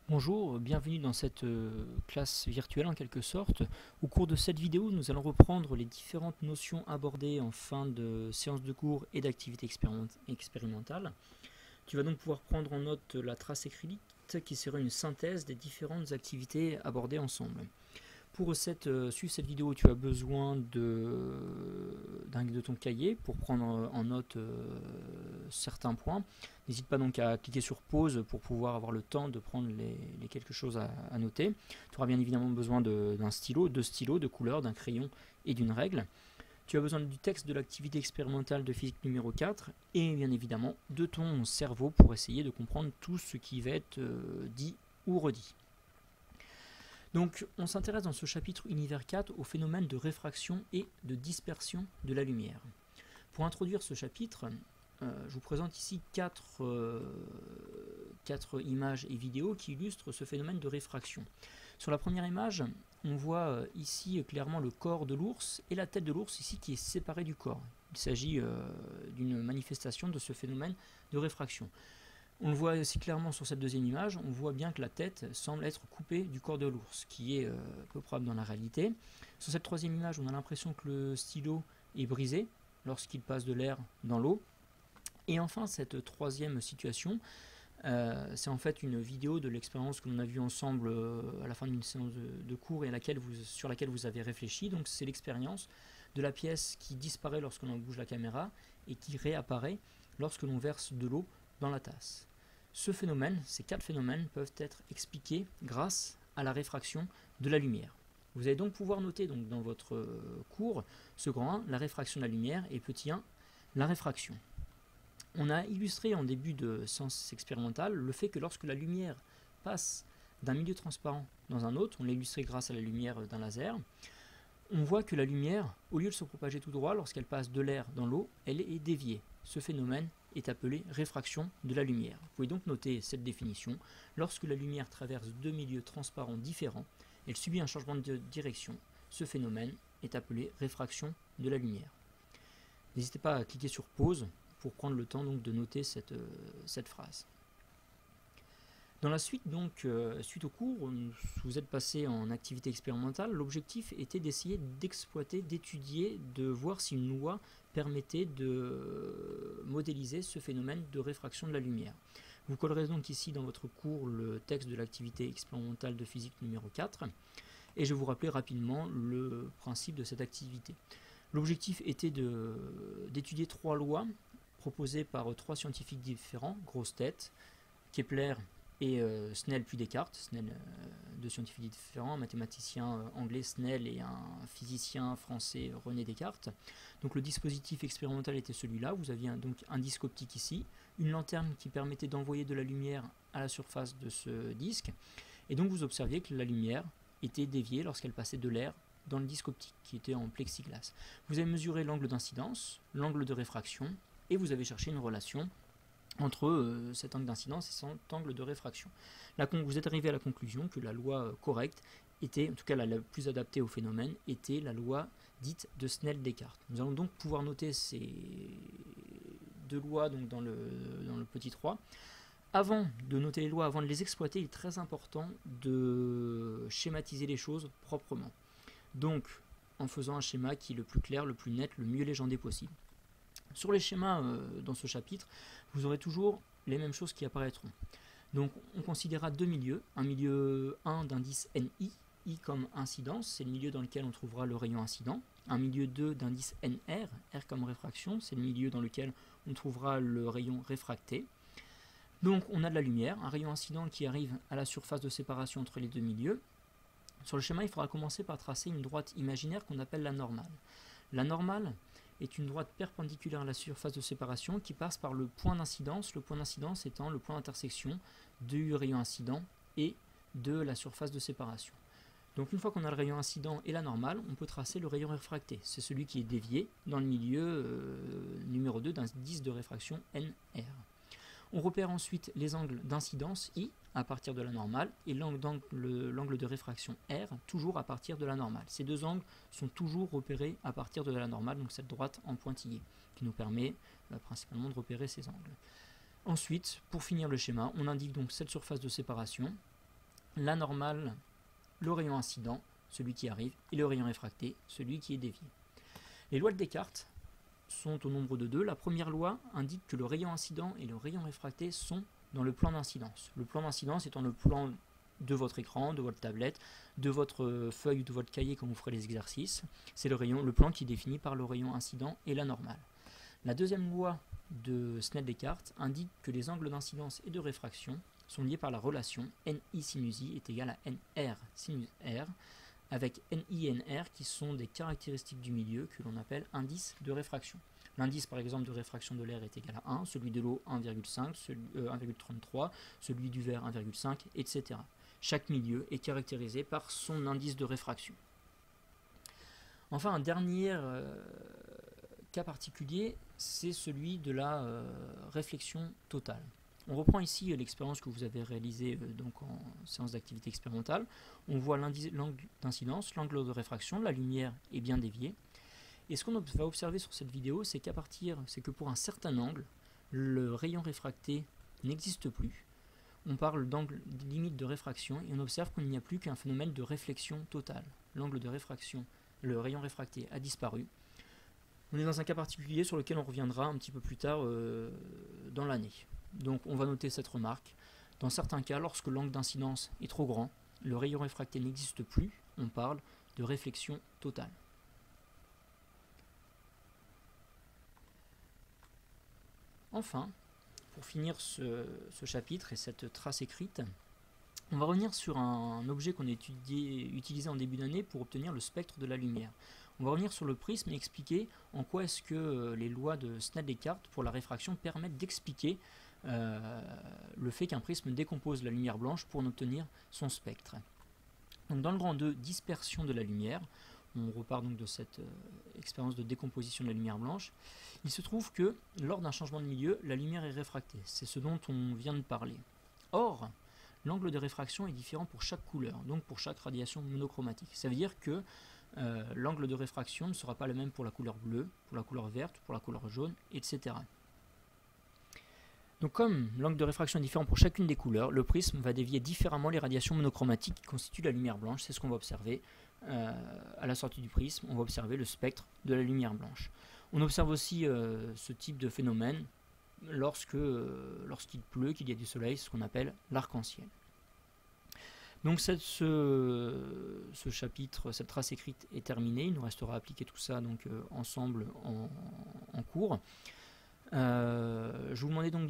Bonjour, bienvenue dans cette classe virtuelle en quelque sorte. Au cours de cette vidéo, nous allons reprendre les différentes notions abordées en fin de séance de cours et d'activité expérimentale. Tu vas donc pouvoir prendre en note la trace écrite qui sera une synthèse des différentes activités abordées ensemble. Pour suivre cette vidéo, tu as besoin de ton cahier pour prendre en note certains points. N'hésite pas donc à cliquer sur pause pour pouvoir avoir le temps de prendre les quelque chose à noter. Tu auras bien évidemment besoin d'un stylo, deux stylos, de couleurs, d'un crayon et d'une règle. Tu as besoin du texte de l'activité expérimentale de physique numéro 4 et bien évidemment de ton cerveau pour essayer de comprendre tout ce qui va être dit ou redit. Donc on s'intéresse dans ce chapitre univers 4 au phénomène de réfraction et de dispersion de la lumière. Pour introduire ce chapitre, je vous présente ici quatre images et vidéos qui illustrent ce phénomène de réfraction. Sur la première image, on voit ici clairement le corps de l'ours et la tête de l'ours ici qui est séparée du corps. Il s'agit d'une manifestation de ce phénomène de réfraction. On le voit aussi clairement sur cette deuxième image, on voit bien que la tête semble être coupée du corps de l'ours, ce qui est peu probable dans la réalité. Sur cette troisième image, on a l'impression que le stylo est brisé lorsqu'il passe de l'air dans l'eau. Et enfin, cette troisième situation, c'est en fait une vidéo de l'expérience que l'on a vue ensemble à la fin d'une séance de cours et sur laquelle vous avez réfléchi. Donc c'est l'expérience de la pièce qui disparaît lorsque l'on bouge la caméra et qui réapparaît lorsque l'on verse de l'eau dans la tasse. Ce phénomène, ces quatre phénomènes peuvent être expliqués grâce à la réfraction de la lumière. Vous allez donc pouvoir noter donc, dans votre cours ce grand 1, la réfraction de la lumière, et petit 1, la réfraction. On a illustré en début de séance expérimentale le fait que lorsque la lumière passe d'un milieu transparent dans un autre, on l'a illustré grâce à la lumière d'un laser, on voit que la lumière, au lieu de se propager tout droit, lorsqu'elle passe de l'air dans l'eau, elle est déviée. Ce phénomène est appelé réfraction de la lumière. Vous pouvez donc noter cette définition. Lorsque la lumière traverse deux milieux transparents différents, elle subit un changement de direction. Ce phénomène est appelé réfraction de la lumière. N'hésitez pas à cliquer sur pause pour prendre le temps donc, de noter cette phrase. Dans la suite, suite au cours, vous êtes passé en activité expérimentale. L'objectif était d'essayer d'exploiter, d'étudier, de voir si une loi permettait de modéliser ce phénomène de réfraction de la lumière. Vous collerez donc ici dans votre cours le texte de l'activité expérimentale de physique numéro 4 et je vais vous rappeler rapidement le principe de cette activité. L'objectif était d'étudier trois lois proposées par trois scientifiques différents, Grossetête, Kepler et Snell puis Descartes. Snell, deux scientifiques différents, un mathématicien anglais Snell et un physicien français René Descartes. Donc le dispositif expérimental était celui-là. Vous aviez donc un disque optique ici, une lanterne qui permettait d'envoyer de la lumière à la surface de ce disque, et donc vous observiez que la lumière était déviée lorsqu'elle passait de l'air dans le disque optique qui était en plexiglas. Vous avez mesuré l'angle d'incidence, l'angle de réfraction, et vous avez cherché une relation entre cet angle d'incidence et cet angle de réfraction. Vous êtes arrivé à la conclusion que la loi correcte était, en tout cas la plus adaptée au phénomène, était la loi dite de Snell-Descartes. Nous allons donc pouvoir noter ces deux lois donc, dans le petit 3. Avant de noter les lois, avant de les exploiter, il est très important de schématiser les choses proprement. Donc, en faisant un schéma qui est le plus clair, le plus net, le mieux légendé possible. Sur les schémas dans ce chapitre, vous aurez toujours les mêmes choses qui apparaîtront. Donc on considérera deux milieux, un milieu 1 d'indice NI, I comme incidence, c'est le milieu dans lequel on trouvera le rayon incident, un milieu 2 d'indice NR, R comme réfraction, c'est le milieu dans lequel on trouvera le rayon réfracté. Donc on a de la lumière, un rayon incident qui arrive à la surface de séparation entre les deux milieux. Sur le schéma, il faudra commencer par tracer une droite imaginaire qu'on appelle la normale. La normale est une droite perpendiculaire à la surface de séparation qui passe par le point d'incidence étant le point d'intersection du rayon incident et de la surface de séparation. Donc une fois qu'on a le rayon incident et la normale, on peut tracer le rayon réfracté. C'est celui qui est dévié dans le milieu numéro 2 d'indice de réfraction NR. On repère ensuite les angles d'incidence I à partir de la normale et l'angle de réfraction R toujours à partir de la normale. Ces deux angles sont toujours repérés à partir de la normale, donc cette droite en pointillé qui nous permet principalement de repérer ces angles. Ensuite, pour finir le schéma, on indique donc cette surface de séparation la normale, le rayon incident, celui qui arrive, et le rayon réfracté, celui qui est dévié. Les lois de Descartes sont au nombre de 2. La première loi indique que le rayon incident et le rayon réfracté sont dans le plan d'incidence. Le plan d'incidence étant le plan de votre écran, de votre tablette, de votre feuille ou de votre cahier quand vous ferez les exercices. C'est le plan qui est défini par le rayon incident et la normale. La deuxième loi de Snell-Descartes indique que les angles d'incidence et de réfraction sont liés par la relation NI sinus I est égal à NR sinus R, avec NI et NR qui sont des caractéristiques du milieu que l'on appelle indice de réfraction. L'indice par exemple de réfraction de l'air est égal à 1, celui de l'eau 1,5, 1,33, celui du verre 1,5, etc. Chaque milieu est caractérisé par son indice de réfraction. Enfin, un dernier cas particulier, c'est celui de la réflexion totale. On reprend ici l'expérience que vous avez réalisée donc en séance d'activité expérimentale. On voit l'angle d'incidence, l'angle de réfraction, la lumière est bien déviée. Et ce qu'on va observer sur cette vidéo, c'est que pour un certain angle, le rayon réfracté n'existe plus. On parle d'angle limite de réfraction et on observe qu'il n'y a plus qu'un phénomène de réflexion totale. L'angle de réfraction, le rayon réfracté a disparu. On est dans un cas particulier sur lequel on reviendra un petit peu plus tard dans l'année. Donc on va noter cette remarque. Dans certains cas, lorsque l'angle d'incidence est trop grand, le rayon réfracté n'existe plus, on parle de réflexion totale. Enfin, pour finir ce chapitre et cette trace écrite, on va revenir sur un objet qu'on a utilisé en début d'année pour obtenir le spectre de la lumière. On va revenir sur le prisme et expliquer en quoi est-ce que les lois de Snell-Descartes pour la réfraction permettent d'expliquer le fait qu'un prisme décompose la lumière blanche pour en obtenir son spectre. Donc dans le grand 2, dispersion de la lumière, on repart donc de cette expérience de décomposition de la lumière blanche. Il se trouve que lors d'un changement de milieu, la lumière est réfractée. C'est ce dont on vient de parler. Or, l'angle de réfraction est différent pour chaque couleur, donc pour chaque radiation monochromatique. Ça veut dire que l'angle de réfraction ne sera pas le même pour la couleur bleue, pour la couleur verte, pour la couleur jaune, etc. Donc comme l'angle de réfraction est différent pour chacune des couleurs, le prisme va dévier différemment les radiations monochromatiques qui constituent la lumière blanche. C'est ce qu'on va observer à la sortie du prisme. On va observer le spectre de la lumière blanche. On observe aussi ce type de phénomène lorsqu'il pleut, qu'il y a du soleil, ce qu'on appelle l'arc-en-ciel. Donc ce chapitre, cette trace écrite est terminée. Il nous restera à appliquer tout ça donc, ensemble en cours. Je vous demandais donc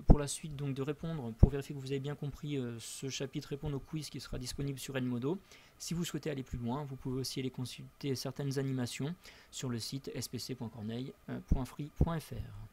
pour la suite donc de répondre, pour vérifier que vous avez bien compris ce chapitre, répondre au quiz qui sera disponible sur Edmodo. Si vous souhaitez aller plus loin, vous pouvez aussi aller consulter certaines animations sur le site spc.corneille.free.fr.